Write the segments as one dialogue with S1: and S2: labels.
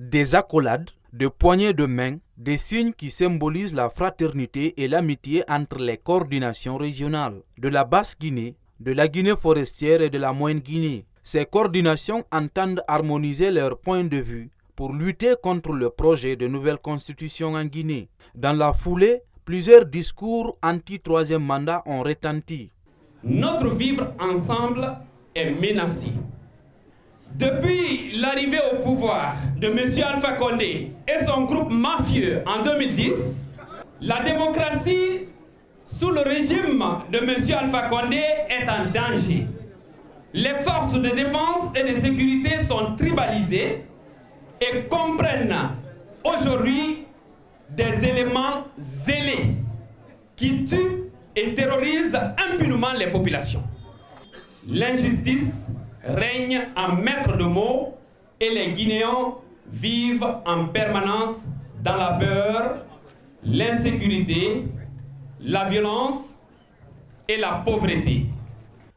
S1: Des accolades, des poignées de main, des signes qui symbolisent la fraternité et l'amitié entre les coordinations régionales de la Basse-Guinée, de la Guinée forestière et de la Moyenne-Guinée. Ces coordinations entendent harmoniser leurs points de vue pour lutter contre le projet de nouvelle constitution en Guinée. Dans la foulée, plusieurs discours anti-troisième mandat ont retenti.
S2: Notre vivre ensemble est menacé. Depuis l'arrivée au pouvoir de M. Alpha Condé et son groupe mafieux en 2010, la démocratie sous le régime de M. Alpha Condé est en danger. Les forces de défense et de sécurité sont tribalisées et comprennent aujourd'hui des éléments zélés qui tuent et terrorisent impunément les populations. L'injustice règne en maître de mots et les Guinéens vivent en permanence dans la peur, l'insécurité, la violence et la pauvreté.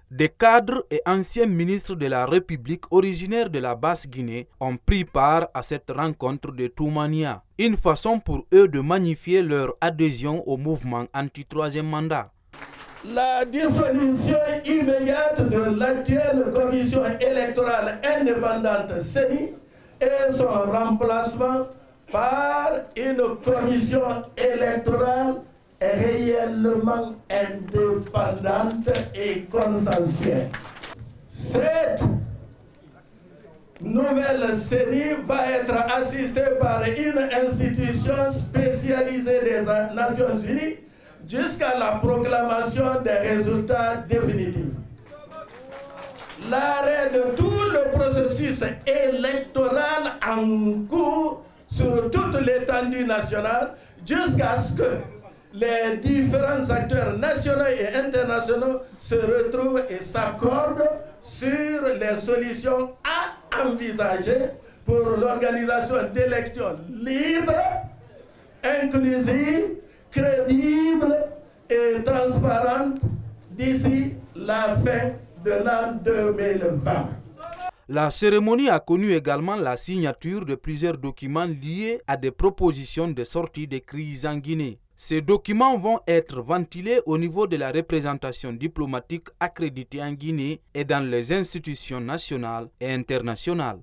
S1: Des cadres et anciens ministres de la République originaires de la Basse-Guinée ont pris part à cette rencontre de Toumania, une façon pour eux de magnifier leur adhésion au mouvement anti-troisième mandat.
S3: La dissolution immédiate de l'actuelle commission électorale indépendante CENI et son remplacement par une commission électorale réellement indépendante et consensuelle. Cette nouvelle série va être assistée par une institution spécialisée des Nations Unies jusqu'à la proclamation des résultats définitifs. L'arrêt de tout le processus électoral en cours sur toute l'étendue nationale jusqu'à ce que les différents acteurs nationaux et internationaux se retrouvent et s'accordent sur les solutions à envisager pour l'organisation d'élections libres, inclusives, crédibles et transparentes d'ici la fin de l'an 2020.
S1: La cérémonie a connu également la signature de plusieurs documents liés à des propositions de sortie de crise en Guinée. Ces documents vont être ventilés au niveau de la représentation diplomatique accréditée en Guinée et dans les institutions nationales et internationales.